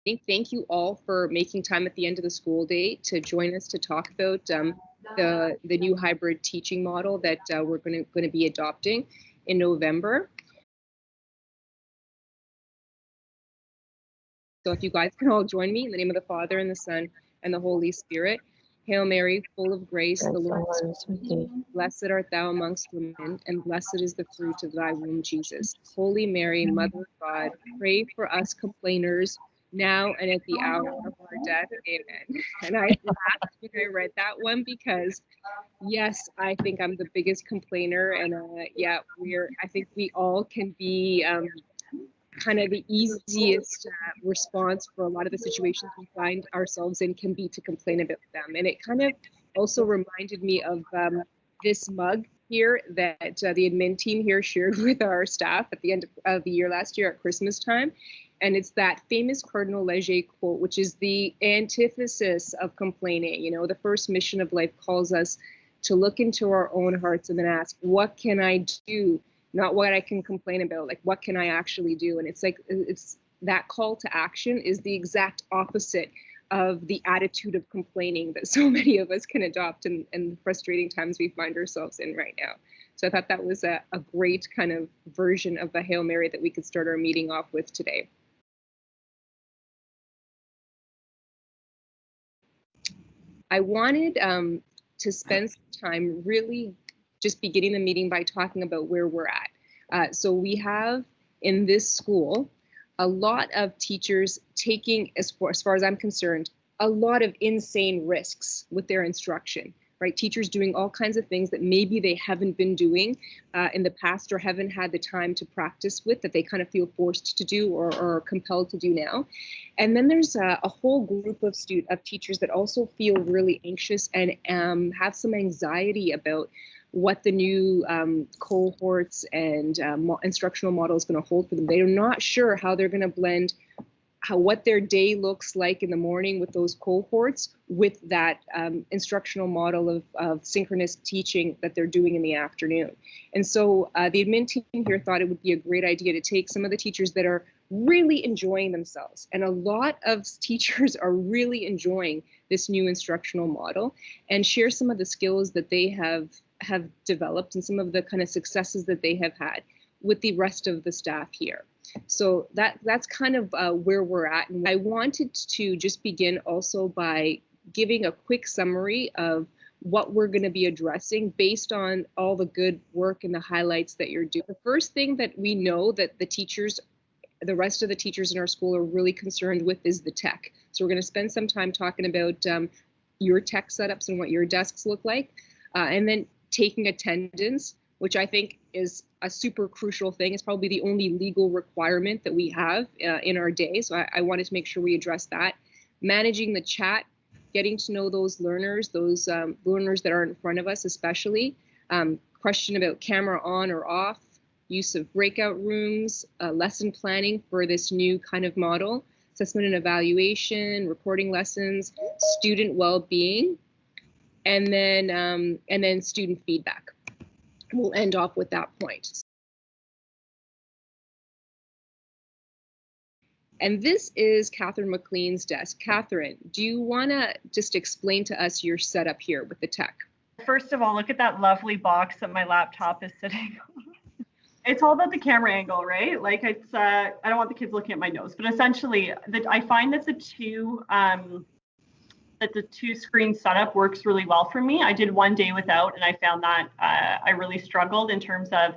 Thank you all for making time at the end of the school day to join us to talk about the new hybrid teaching model that we're going to be adopting in November. So if you guys can all join me in the name of the Father and the Son and the Holy Spirit. Hail Mary, full of grace, the Lord is with thee. Blessed art thou amongst women, and blessed is the fruit of thy womb, Jesus. Holy Mary, Mother of God, pray for us complainers, now and at the hour of our death. Amen. And I laughed when I read that one because, yes, I think I'm the biggest complainer, and yeah, I think we all can be kind of the easiest response for a lot of the situations we find ourselves in can be to complain about them. And it kind of also reminded me of this mug here that the admin team here shared with our staff at the end of the year last year at Christmas time. And it's that famous Cardinal Leger quote, which is the antithesis of complaining. You know, the first mission of life calls us to look into our own hearts and then ask, what can I do? Not what I can complain about, like what can I actually do? And it's like, it's that call to action is the exact opposite of the attitude of complaining that so many of us can adopt in the frustrating times we find ourselves in right now. So I thought that was a great kind of version of the Hail Mary that we could start our meeting off with today. I wanted to spend some time really just beginning the meeting by talking about where we're at. So we have in this school a lot of teachers taking, as far as I'm concerned, a lot of insane risks with their instruction, right? Teachers doing all kinds of things that maybe they haven't been doing in the past or haven't had the time to practice with, that they kind of feel forced to do or compelled to do now. And then there's a whole group of teachers that also feel really anxious and have some anxiety about what the new cohorts and instructional model is going to hold for them. They're not sure how they're going to blend what their day looks like in the morning with those cohorts with that instructional model of synchronous teaching that they're doing in the afternoon. And so the admin team here thought it would be a great idea to take some of the teachers that are really enjoying themselves. And a lot of teachers are really enjoying this new instructional model and share some of the skills that they have developed and some of the kind of successes that they have had with the rest of the staff here. So that's kind of where we're at. And I wanted to just begin also by giving a quick summary of what we're going to be addressing based on all the good work and the highlights that you're doing. The first thing that we know that the rest of the teachers in our school are really concerned with is the tech. So we're going to spend some time talking about your tech setups and what your desks look like, and then taking attendance, which I think is a super crucial thing. It's probably the only legal requirement that we have in our day. So I wanted to make sure we address that. Managing the chat, getting to know those learners that are in front of us, especially. Question about camera on or off, use of breakout rooms, lesson planning for this new kind of model, assessment and evaluation, recording lessons, student well-being, and then student feedback. We'll end off with that point. And this is Catherine McLean's desk. Catherine, do you want to just explain to us your setup here with the tech? First of all, look at that lovely box that my laptop is sitting on. It's all about the camera angle, right? Like it's, I don't want the kids looking at my nose, but essentially I find that the two screen setup works really well for me. I did one day without, and I found that I really struggled in terms of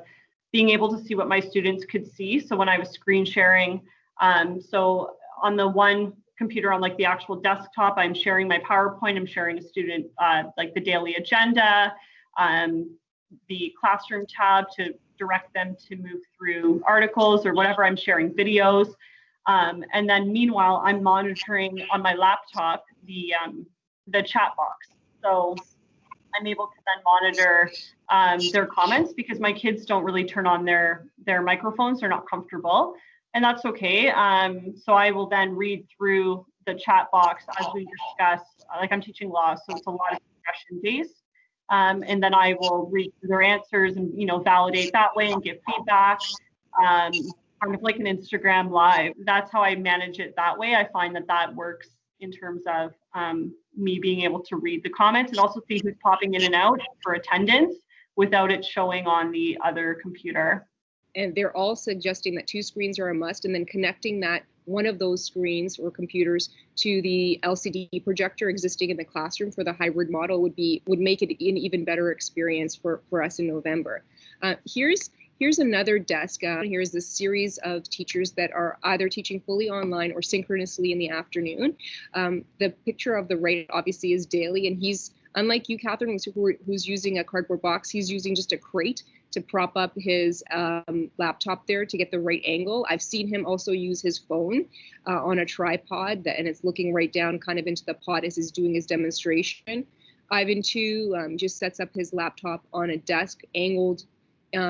being able to see what my students could see. So when I was screen sharing, so on the one computer on like the actual desktop, I'm sharing my PowerPoint, I'm sharing a student like the daily agenda, the classroom tab to direct them to move through articles or whatever. I'm sharing videos. And then meanwhile, I'm monitoring on my laptop the chat box. So I'm able to then monitor their comments because my kids don't really turn on their microphones. They're not comfortable, and that's okay. So I will then read through the chat box as we discuss, like I'm teaching law, so it's a lot of discussion based. And then I will read their answers and, validate that way and give feedback. kind of like an Instagram live. That's how I manage it that way. I find that that works in terms of me being able to read the comments and also see who's popping in and out for attendance without it showing on the other computer. And they're all suggesting that 2 screens are a must, and then connecting that one of those screens or computers to the LCD projector existing in the classroom for the hybrid model would make it an even better experience for us in November. Here's another desk. Here's this series of teachers that are either teaching fully online or synchronously in the afternoon. The picture of the right obviously is Daley, and he's, unlike you, Catherine, who's using a cardboard box, he's using just a crate to prop up his laptop there to get the right angle. I've seen him also use his phone on a tripod, and it's looking right down kind of into the pod as he's doing his demonstration. Ivan too just sets up his laptop on a desk angled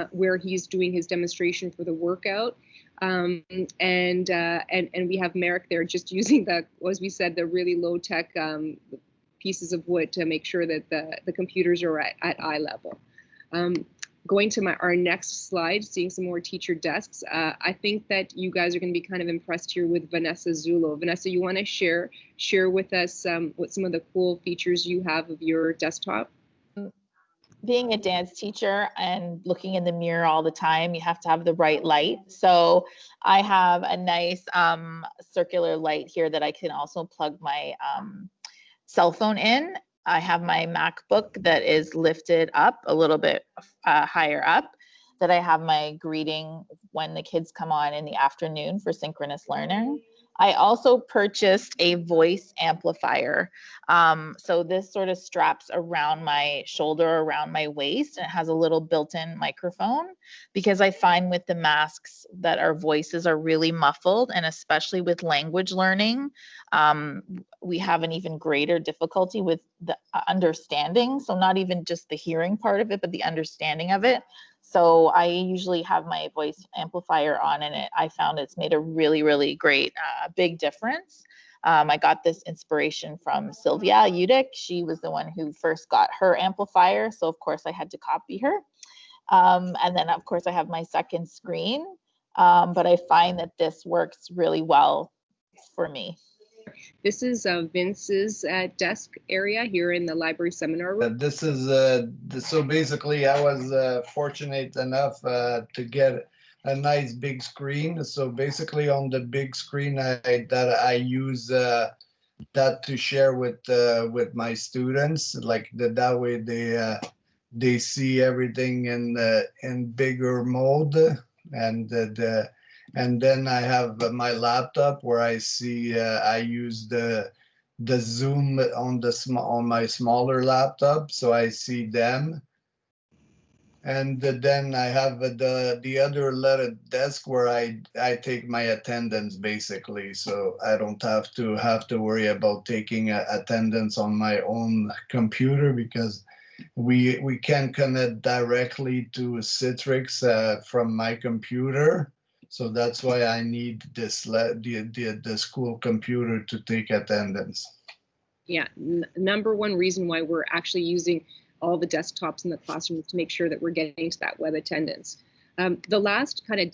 where he's doing his demonstration for the workout. And we have Marek there just using as we said, the really low tech pieces of wood to make sure that the computers are at eye level. Going to our next slide, seeing some more teacher desks. I think that you guys are going to be kind of impressed here with Vanessa Zullo. Vanessa, you want to share with us what some of the cool features you have of your desktop? Being a dance teacher and looking in the mirror all the time, you have to have the right light. So I have a nice circular light here that I can also plug my cell phone in. I have my MacBook that is lifted up a little bit higher up, that I have my greeting when the kids come on in the afternoon for synchronous learning. I also purchased a voice amplifier. So this sort of straps around my shoulder, around my waist, and it has a little built-in microphone, because I find with the masks that our voices are really muffled, and especially with language learning, we have an even greater difficulty with the understanding. So not even just the hearing part of it, but the understanding of it. So I usually have my voice amplifier on, and I found it's made a really, really great big difference. I got this inspiration from Sylvia Udick. She was the one who first got her amplifier. So of course I had to copy her. And then of course I have my second screen, but I find that this works really well for me. This is Vince's desk area here in the library seminar room. This is so basically I was fortunate enough to get a nice big screen. So basically on the big screen I use that to share with my students, like that way they see everything in bigger mode, and then I have my laptop where I see I use the Zoom on my smaller laptop, so I see them. And then I have the other little desk where I take my attendance basically, so I don't have to worry about taking attendance on my own computer, because we can connect directly to Citrix from my computer. So that's why I need the school computer to take attendance. Yeah, number one reason why we're actually using all the desktops in the classroom is to make sure that we're getting to that web attendance. The last kind of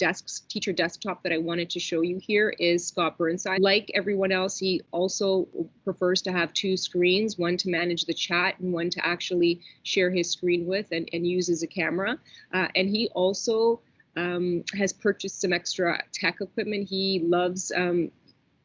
teacher desktop that I wanted to show you here is Scott Burnside. Like everyone else, he also prefers to have 2 screens, one to manage the chat and one to actually share his screen with and use as a camera. And he also has purchased some extra tech equipment. He loves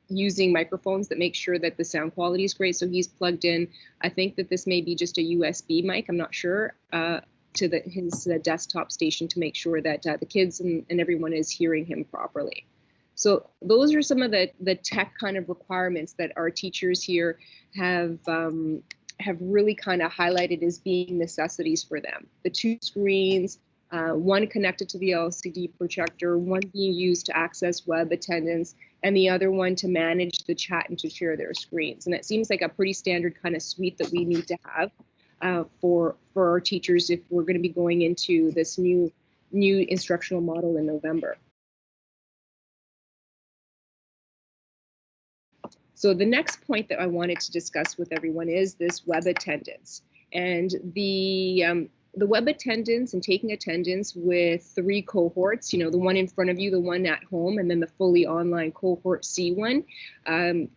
using microphones that make sure that the sound quality is great. So he's plugged in, I think that this may be just a USB mic, I'm not sure, to his desktop station to make sure that the kids and everyone is hearing him properly. So those are some of the tech kind of requirements that our teachers here have really kind of highlighted as being necessities for them. The 2 screens, one connected to the LCD projector, one being used to access web attendance, and the other one to manage the chat and to share their screens. And it seems like a pretty standard kind of suite that we need to have for our teachers if we're going to be going into this new instructional model in November. So the next point that I wanted to discuss with everyone is this web attendance. And the web attendance and taking attendance with 3 cohorts, you know, the one in front of you, the one at home, and then the fully online cohort C1,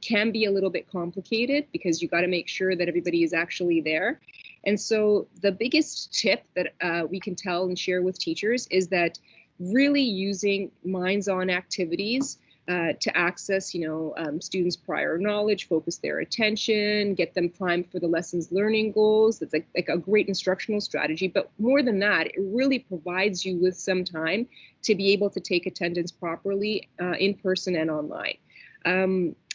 can be a little bit complicated because you got to make sure that everybody is actually there. And so the biggest tip that we can tell and share with teachers is that really using minds-on activities to access, you know, students' prior knowledge, focus their attention, get them primed for the lessons learning goals. It's like a great instructional strategy. But more than that, it really provides you with some time to be able to take attendance properly in person and online.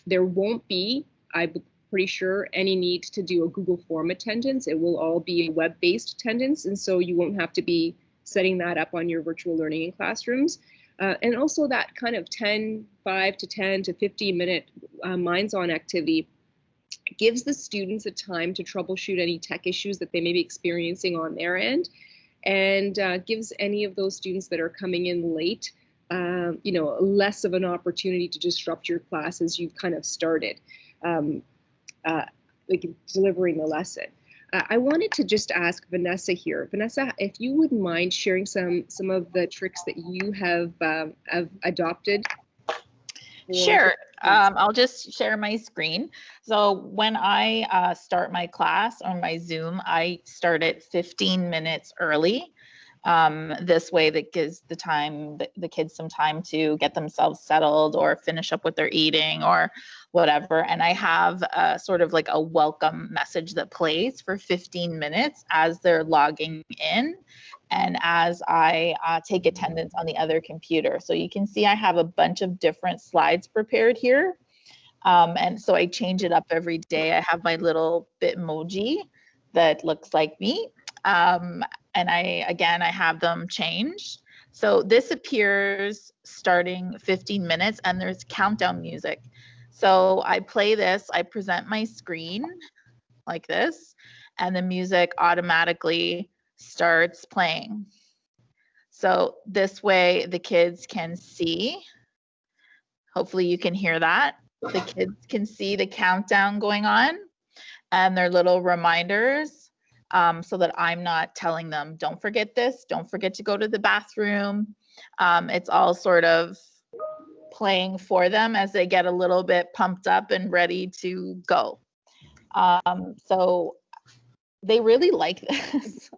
There won't be, I'm pretty sure, any need to do a Google Form attendance. It will all be a web-based attendance. And so you won't have to be setting that up on your virtual learning in classrooms. And also that kind of 5 to 10 to 15 minute minds-on activity gives the students a time to troubleshoot any tech issues that they may be experiencing on their end, and gives any of those students that are coming in late, you know, less of an opportunity to disrupt your class as you've kind of started like delivering the lesson. I wanted to just ask Vanessa here. Vanessa, if you wouldn't mind sharing some of the tricks that you have adopted. Sure. I'll just share my screen. So when I start my class on my Zoom, I start it 15 minutes early. This way that gives the kids some time to get themselves settled or finish up what they're eating or whatever. And I have sort of like a welcome message that plays for 15 minutes as they're logging in and as I take attendance on the other computer. So you can see I have a bunch of different slides prepared here. And so I change it up every day. I have my little Bitmoji that looks like me. And I have them changed. So this appears starting 15 minutes and there's countdown music. So I play this, I present my screen like this, and the music automatically starts playing. So this way the kids can see, hopefully you can hear that. The kids can see the countdown going on and their little reminders. So that I'm not telling them, don't forget this, don't forget to go to the bathroom. It's all sort of playing for them as they get a little bit pumped up and ready to go. So they really like this.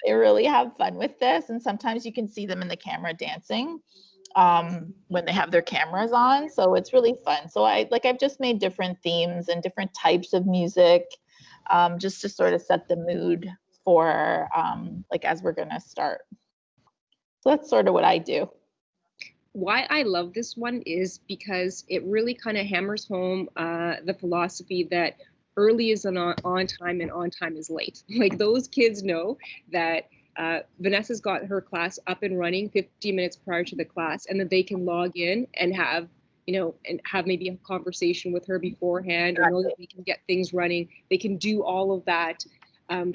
They really have fun with this. And sometimes you can see them in the camera dancing when they have their cameras on. So it's really fun. So I've just made different themes and different types of music. Just to sort of set the mood for as we're gonna start. So that's sort of what I do. Why I love this one is because it really kind of hammers home the philosophy that early is on time and on time is late. Like those kids know that Vanessa's got her class up and running 50 minutes prior to the class, and that they can log in and have maybe a conversation with her beforehand, or know that we can get things running. They can do all of that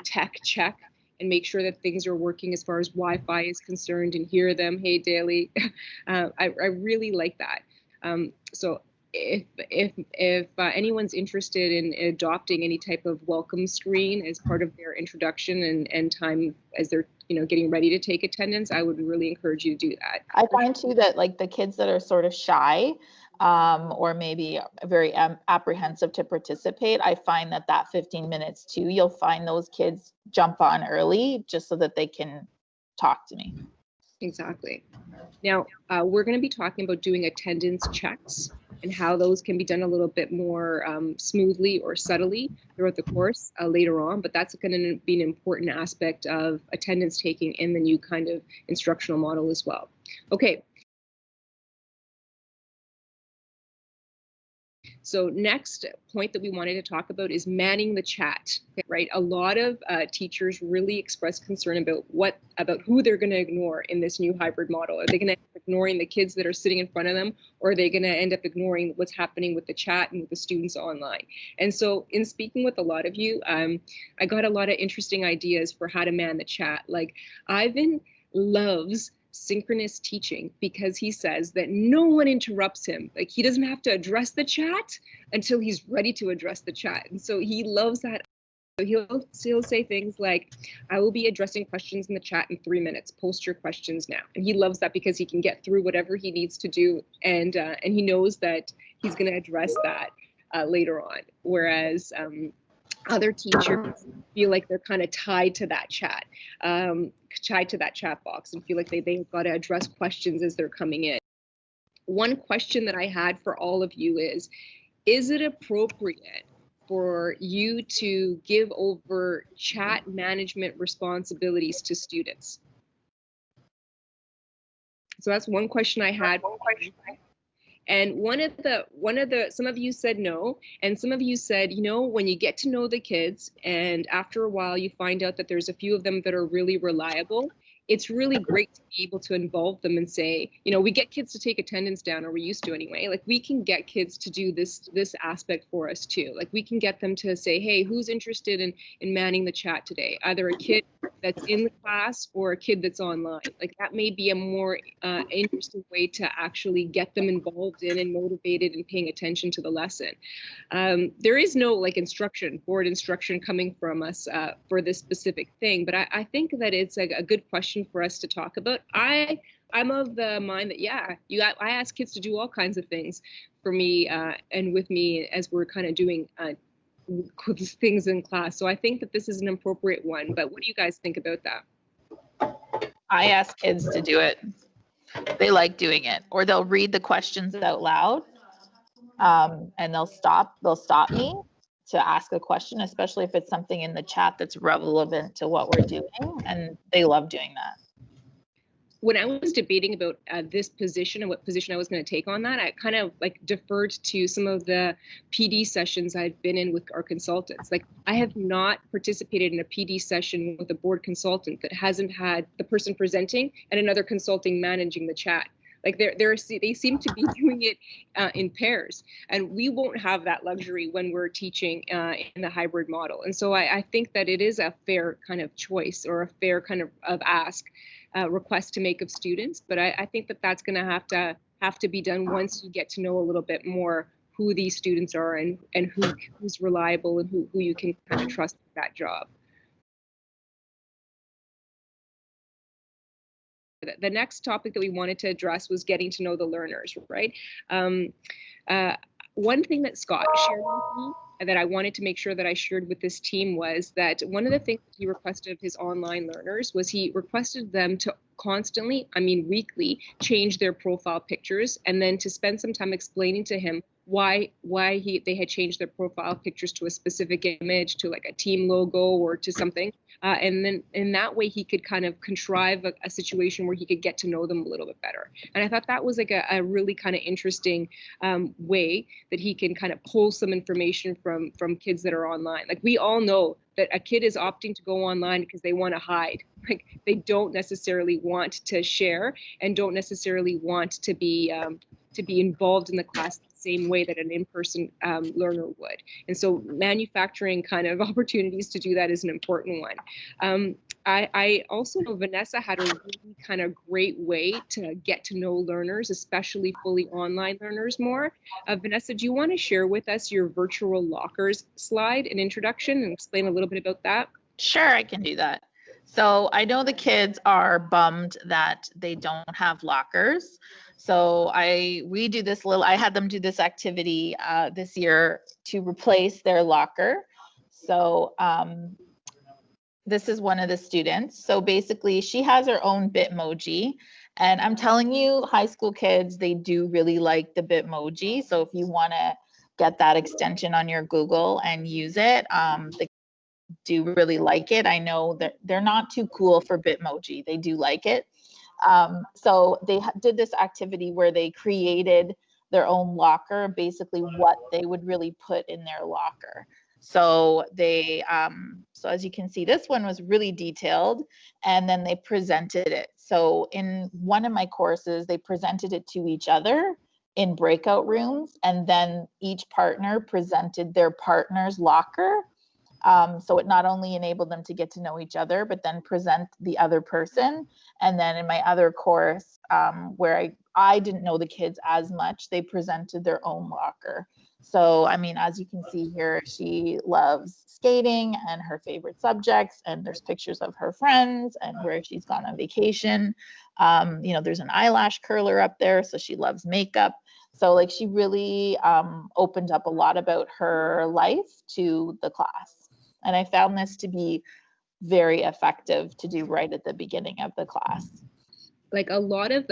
tech check and make sure that things are working as far as Wi-Fi is concerned and hear them. Hey, Daley. I really like that. So if anyone's interested in adopting any type of welcome screen as part of their introduction and time as they're getting ready to take attendance, I would really encourage you to do that. I find too that like the kids that are sort of shy or maybe very apprehensive to participate, I find that 15 minutes too, you'll find those kids jump on early just so that they can talk to me. Exactly. Now, we're going to be talking about doing attendance checks and how those can be done a little bit more smoothly or subtly throughout the course later on, but that's going to be an important aspect of attendance taking in the new kind of instructional model as well. Okay. So next point that we wanted to talk about is manning the chat, right? A lot of teachers really express concern about who they're going to ignore in this new hybrid model. Are they going to end up ignoring the kids that are sitting in front of them, or are they going to end up ignoring what's happening with the chat and with the students online? And so in speaking with a lot of you, I got a lot of interesting ideas for how to man the chat. Like Ivan loves synchronous teaching because he says that no one interrupts him. Like he doesn't have to address the chat until he's ready to address the chat. And so he loves that So he'll say things like, I will be addressing questions in the chat in 3 minutes. Post your questions now. And he loves that because he can get through whatever he needs to do. And he knows that he's going to address that later on. Whereas other teachers feel like they're kind of tied to that chat, tied to that chat box, and feel like they've got to address questions as they're coming in. One question that I had for all of you is it appropriate for you to give over chat management responsibilities to students? So that's one question I had. And some of you said no, and some of you said, you know, when you get to know the kids and after a while you find out that there's a few of them that are really reliable, it's really great to be able to involve them and say, you know, we get kids to take attendance down, or we used to anyway. Like, we can get kids to do this aspect for us too. Like, we can get them to say, hey, who's interested in manning the chat today? Either a kid that's in the class or a kid that's online. Like, that may be a more interesting way to actually get them involved in and motivated and paying attention to the lesson. There is no like board instruction coming from us for this specific thing, but I think that it's a good question for us to talk about. I'm of the mind that, yeah, I ask kids to do all kinds of things for me and with me as we're kind of doing things in class. So I think that this is an appropriate one. But what do you guys think about that? I ask kids to do it. They like doing it, or they'll read the questions out loud, and they'll stop me to ask a question, especially if it's something in the chat that's relevant to what we're doing, and they love doing that. When I was debating about this position and what position I was going to take on that, I kind of like deferred to some of the PD sessions I've been in with our consultants. Like, I have not participated in a PD session with a board consultant that hasn't had the person presenting and another consulting managing the chat. Like, they seem to be doing it in pairs, and we won't have that luxury when we're teaching in the hybrid model. And so I think that it is a fair kind of choice, or a fair kind of ask, request to make of students. But I think that that's going to have to be done once you get to know a little bit more who these students are and who's reliable and who you can kind of trust with that job. The next topic that we wanted to address was getting to know the learners, right? One thing that Scott shared with me that I wanted to make sure that I shared with this team was that one of the things he requested of his online learners was he requested them to constantly, I mean weekly, change their profile pictures, and then to spend some time explaining to him why they had changed their profile pictures to a specific image, to like a team logo or to something. And then in that way, he could kind of contrive a situation where he could get to know them a little bit better. And I thought that was like a really kind of interesting way that he can kind of pull some information from kids that are online. Like, we all know that a kid is opting to go online because they want to hide. Like, they don't necessarily want to share and don't necessarily want to be involved in the class the same way that an in-person learner would. And so manufacturing kind of opportunities to do that is an important one. I also know Vanessa had a really kind of great way to get to know learners, especially fully online learners more. Vanessa, do you want to share with us your virtual lockers slide and introduction and explain a little bit about that? Sure, I can do that. So I know the kids are bummed that they don't have lockers. So I had them do this activity this year to replace their locker. So this is one of the students. So basically she has her own Bitmoji, and I'm telling you, high school kids, they do really like the Bitmoji. So if you want to get that extension on your Google and use it, they do really like it. I know that they're not too cool for Bitmoji. They do like it. So they did this activity where they created their own locker, basically what they would really put in their locker. So so as you can see, this one was really detailed, and then they presented it. So in one of my courses, they presented it to each other in breakout rooms, and then each partner presented their partner's locker. So it not only enabled them to get to know each other, but then present the other person. And then in my other course, where I didn't know the kids as much, they presented their own locker. So, I mean, as you can see here, she loves skating and her favorite subjects, and there's pictures of her friends and where she's gone on vacation. You know, there's an eyelash curler up there, so she loves makeup. So like she really opened up a lot about her life to the class. And I found this to be very effective to do right at the beginning of the class. Like a lot of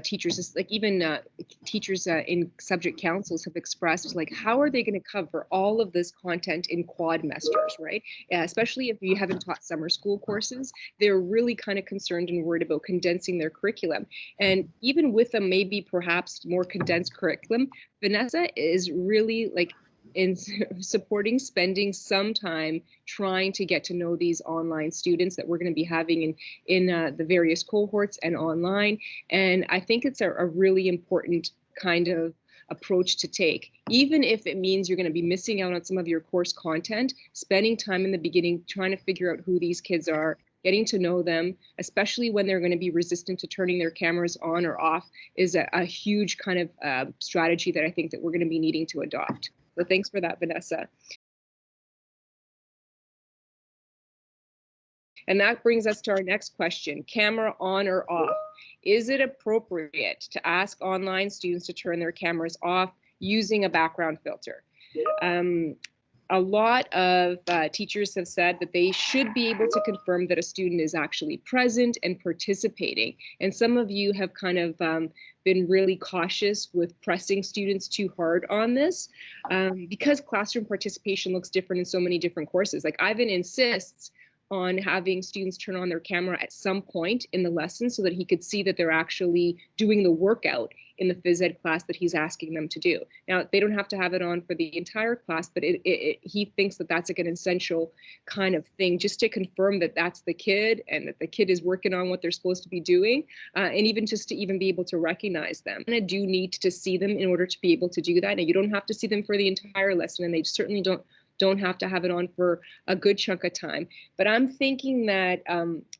teachers, like even teachers in subject councils have expressed, like, how are they going to cover all of this content in quadmesters, right? Especially if you haven't taught summer school courses, they're really kind of concerned and worried about condensing their curriculum. And even with a maybe perhaps more condensed curriculum, Vanessa is really like in supporting spending some time trying to get to know these online students that we're going to be having in the various cohorts and online. And I think it's a really important kind of approach to take, even if it means you're going to be missing out on some of your course content. Spending time in the beginning trying to figure out who these kids are, getting to know them, especially when they're going to be resistant to turning their cameras on or off, is a huge kind of strategy that I think that we're going to be needing to adopt. So thanks for that, Vanessa. And that brings us to our next question, camera on or off. Is it appropriate to ask online students to turn their cameras off using a background filter? A lot of teachers have said that they should be able to confirm that a student is actually present and participating. And some of you have kind of been really cautious with pressing students too hard on this because classroom participation looks different in so many different courses. Like Ivan insists on having students turn on their camera at some point in the lesson so that he could see that they're actually doing the workout in the phys ed class that he's asking them to do. Now, they don't have to have it on for the entire class, but he thinks that that's like an essential kind of thing just to confirm that that's the kid and that the kid is working on what they're supposed to be doing, and even just to even be able to recognize them. And I do need to see them in order to be able to do that. And you don't have to see them for the entire lesson, and they certainly don't have to have it on for a good chunk of time. But I'm thinking that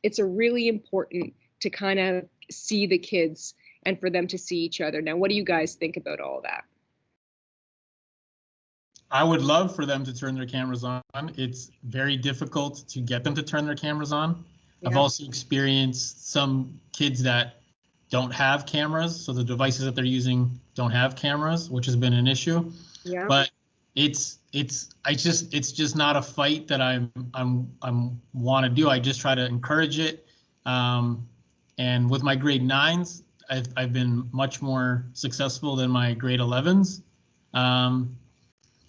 it's a really important to kind of see the kids and for them to see each other. Now, what do you guys think about all that? I would love for them to turn their cameras on. It's very difficult to get them to turn their cameras on. Yeah. I've also experienced some kids that don't have cameras, so the devices that they're using don't have cameras, which has been an issue. Yeah. But it's just not a fight that I'm want to do. I just try to encourage it. And with my grade 9s, I've been much more successful than my grade 11s. And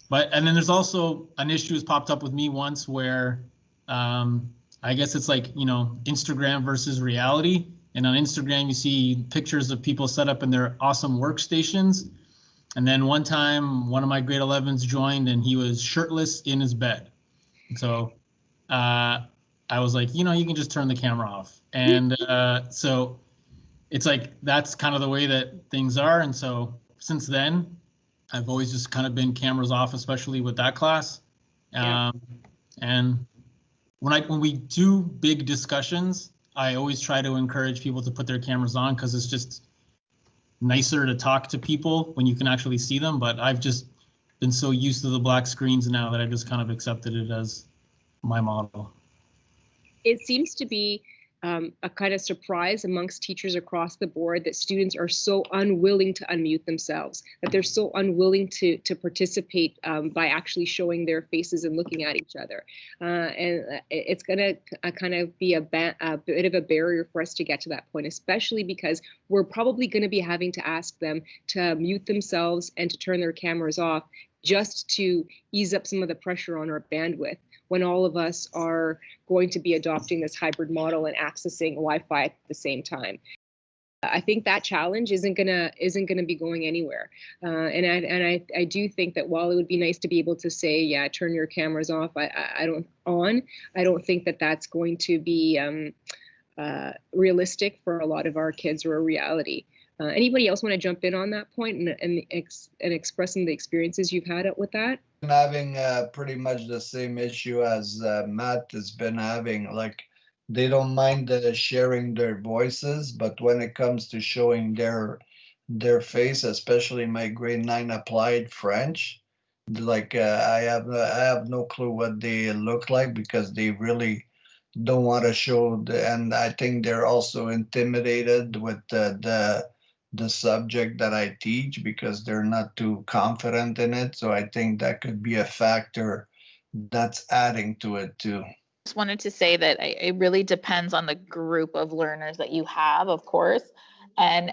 then there's also an issue has popped up with me once where I guess it's like, you know, Instagram versus reality. And on Instagram, you see pictures of people set up in their awesome workstations. And then one time, one of my grade 11s joined and he was shirtless in his bed. So I was like, you know, you can just turn the camera off. And so it's like, that's kind of the way that things are. And so since then, I've always just kind of been cameras off, especially with that class. And when we do big discussions, I always try to encourage people to put their cameras on because it's just nicer to talk to people when you can actually see them. But I've just been so used to the black screens now that I just kind of accepted it as my model. It seems to be a kind of surprise amongst teachers across the board that students are so unwilling to unmute themselves, that they're so unwilling to participate by actually showing their faces and looking at each other. And it's going to kind of be a bit of a barrier for us to get to that point, especially because we're probably going to be having to ask them to mute themselves and to turn their cameras off just to ease up some of the pressure on our bandwidth, when all of us are going to be adopting this hybrid model and accessing Wi-Fi at the same time. I think that challenge isn't gonna be going anywhere. And I do think that while it would be nice to be able to say, yeah, turn your cameras off, I don't think that that's going to be realistic for a lot of our kids or a reality. Anybody else want to jump in on that point and express some of the experiences you've had with that? I'm having pretty much the same issue as Matt has been having. Like, they don't mind sharing their voices, but when it comes to showing their face, especially my grade 9 applied French, Like I have no clue what they look like because they really don't want to show and I think they're also intimidated with the subject that I teach because they're not too confident in it. So I think that could be a factor that's adding to it too. Just wanted to say that it really depends on the group of learners that you have, of course, and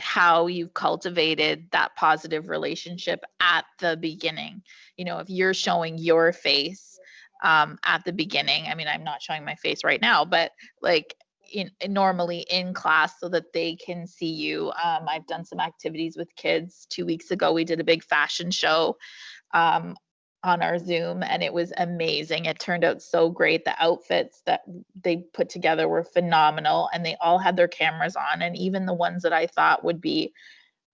how you've cultivated that positive relationship at the beginning. If you're showing your face at the beginning, I mean, I'm not showing my face right now, but like normally in class so that they can see you. I've done some activities with kids. 2 weeks ago, we did a big fashion show on our Zoom, and it was amazing. It turned out so great. The outfits that they put together were phenomenal, and they all had their cameras on. And even the ones that I thought would be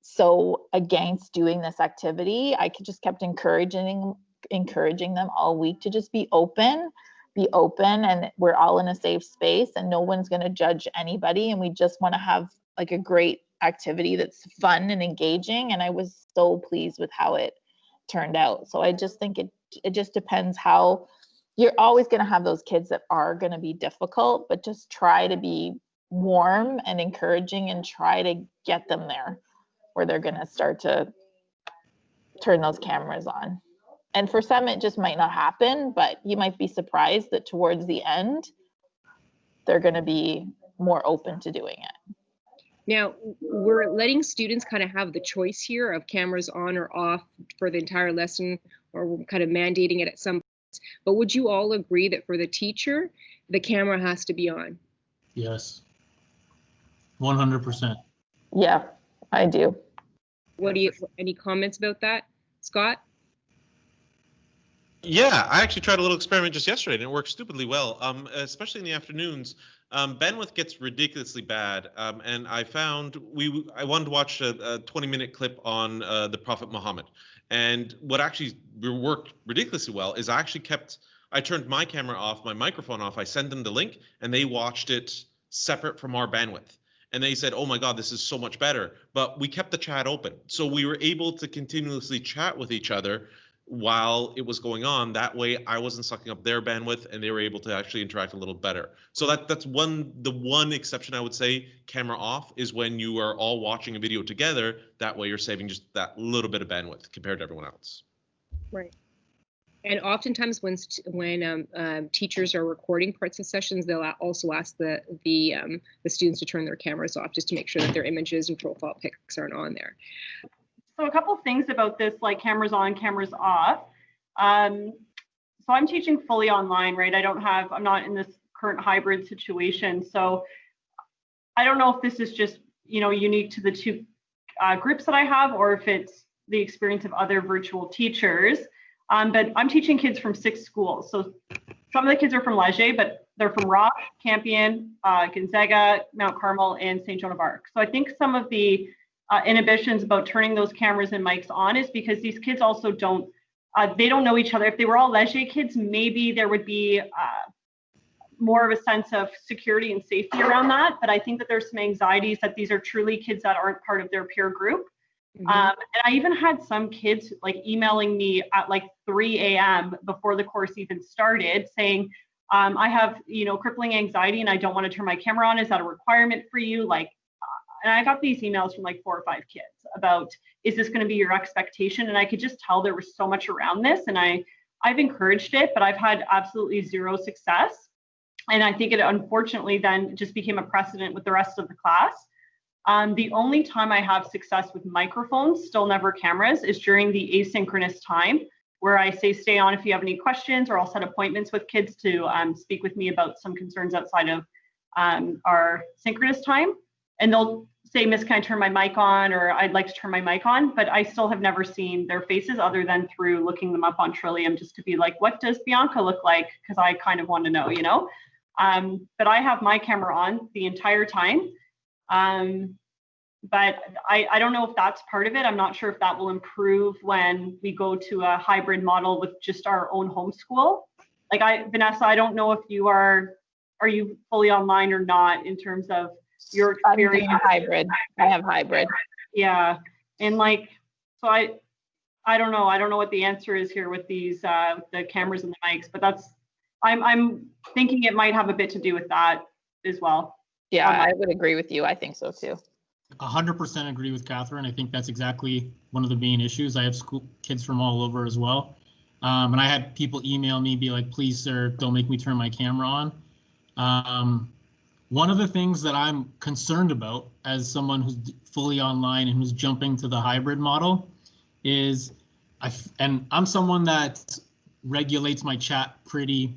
so against doing this activity, I just kept encouraging them all week to just be open, and we're all in a safe space, and no one's going to judge anybody. And we just want to have like a great activity that's fun and engaging. And I was so pleased with how it turned out. So I just think it just depends how. You're always going to have those kids that are going to be difficult, but just try to be warm and encouraging and try to get them there where they're going to start to turn those cameras on. And for some, it just might not happen, but you might be surprised that towards the end, they're going to be more open to doing it. Now, we're letting students kind of have the choice here of cameras on or off for the entire lesson, or we're kind of mandating it at some points. But would you all agree that for the teacher, the camera has to be on? Yes. 100%. Yeah, I do. Any comments about that, Scott? Yeah, I actually tried a little experiment just yesterday, and it worked stupidly well, especially in the afternoons. Bandwidth gets ridiculously bad, and I found I wanted to watch a 20-minute clip on the Prophet Muhammad. And what actually worked ridiculously well is I turned my camera off, my microphone off, I sent them the link, and they watched it separate from our bandwidth. And they said, oh my God, this is so much better. But we kept the chat open. So we were able to continuously chat with each other while it was going on. That way I wasn't sucking up their bandwidth and they were able to actually interact a little better. So that's the one exception I would say, camera off, is when you are all watching a video together. That way you're saving just that little bit of bandwidth compared to everyone else. Right. And oftentimes when teachers are recording parts of sessions, they'll also ask the students to turn their cameras off just to make sure that their images and profile pics aren't on there. So a couple of things about this, like cameras on, cameras off. So I'm teaching fully online, right? I'm not in this current hybrid situation. So I don't know if this is just, unique to the two groups that I have, or if it's the experience of other virtual teachers. But I'm teaching kids from 6 schools. So some of the kids are from Leger, but they're from Roche, Campion, Gonzaga, Mount Carmel, and St. Joan of Arc. So I think some of the inhibitions about turning those cameras and mics on is because these kids also don't know each other. If they were all Leger kids, maybe there would be more of a sense of security and safety around that. But I think that there's some anxieties that these are truly kids that aren't part of their peer group. Mm-hmm. And I even had some kids like emailing me at like 3 a.m. before the course even started saying, I have, crippling anxiety and I don't want to turn my camera on. Is that a requirement for you? And I got these emails from like 4 or 5 kids about, is this going to be your expectation? And I could just tell there was so much around this, and I've encouraged it, but I've had absolutely zero success. And I think it unfortunately then just became a precedent with the rest of the class. The only time I have success with microphones, still never cameras, is during the asynchronous time, where I say stay on if you have any questions, or I'll set appointments with kids to speak with me about some concerns outside of our synchronous time. And they'll say, Miss, can I turn my mic on? Or I'd like to turn my mic on, but I still have never seen their faces other than through looking them up on Trillium, just to be like, what does Bianca look like? Because I kind of want to know, But I have my camera on the entire time. But I don't know if that's part of it. I'm not sure if that will improve when we go to a hybrid model with just our own homeschool. Vanessa, I don't know if you are you fully online or not in terms of your experience? I'm doing hybrid. I have hybrid. Yeah. And so I don't know. I don't know what the answer is here with these the cameras and the mics, but I'm thinking it might have a bit to do with that as well. Yeah, I would agree with you. I think so too. 100% agree with Catherine. I think that's exactly one of the main issues. I have kids from all over as well. And I had people email me, be like, please, sir, don't make me turn my camera on. One of the things that I'm concerned about as someone who's fully online and who's jumping to the hybrid model is, and I'm someone that regulates my chat pretty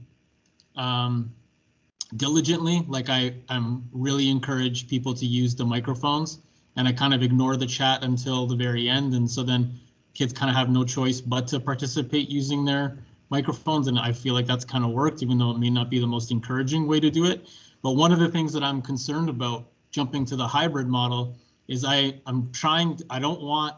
diligently. Like I'm really encourage people to use the microphones, and I kind of ignore the chat until the very end. And so then kids kind of have no choice but to participate using their microphones. And I feel like that's kind of worked, even though it may not be the most encouraging way to do it. But one of the things that I'm concerned about jumping to the hybrid model is I don't want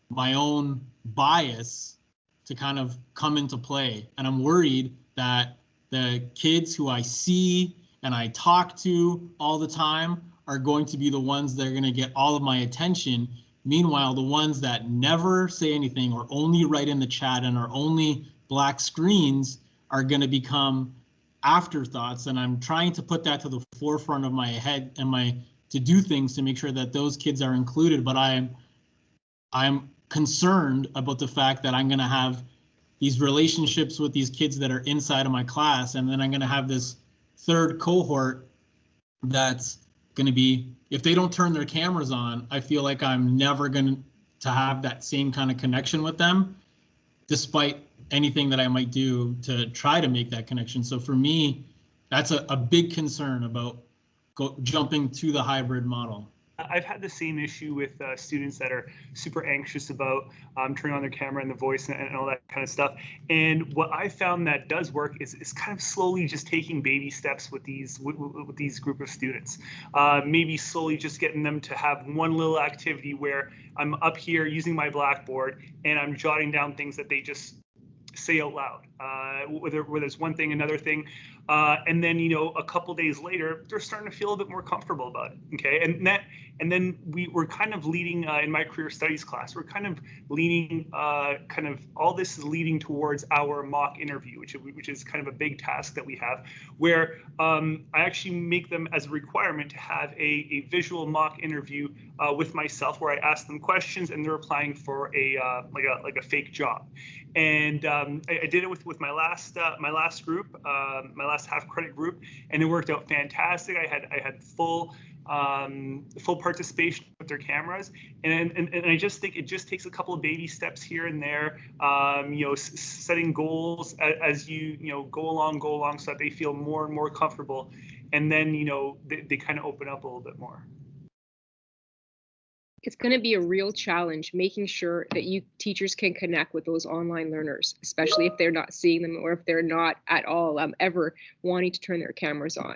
my own bias to kind of come into play. And I'm worried that the kids who I see and I talk to all the time are going to be the ones that are going to get all of my attention. Meanwhile, the ones that never say anything or only write in the chat and are only black screens are going to become afterthoughts. And I'm trying to put that to the forefront of my head and to do things to make sure that those kids are included. But I'm concerned about the fact that I'm going to have these relationships with these kids that are inside of my class, and then I'm going to have this third cohort that's going to be, if they don't turn their cameras on, I feel like I'm never going to have that same kind of connection with them, despite anything that I might do to try to make that connection. So for me, that's a big concern about jumping to the hybrid model. I've had the same issue with students that are super anxious about turning on their camera and the voice and all that kind of stuff. And what I found that does work is kind of slowly just taking baby steps with these group of students. Maybe slowly just getting them to have one little activity where I'm up here using my blackboard and I'm jotting down things that they just say out loud, whether it's one thing, another thing. And then, a couple days later, they're starting to feel a bit more comfortable about it. Okay. And then we're kind of leading in my career studies class, we're kind of leaning, all this is leading towards our mock interview, which is kind of a big task that we have, where I actually make them as a requirement to have a visual mock interview with myself, where I ask them questions and they're applying for like a fake job. And I did it with my last group, my last half credit group, and it worked out fantastic. I had full participation with their cameras, and I just think it just takes a couple of baby steps here and there, setting goals as you go along so that they feel more and more comfortable, and then they kind of open up a little bit more. It's going to be a real challenge making sure that you teachers can connect with those online learners, especially if they're not seeing them or if they're not at all ever wanting to turn their cameras on.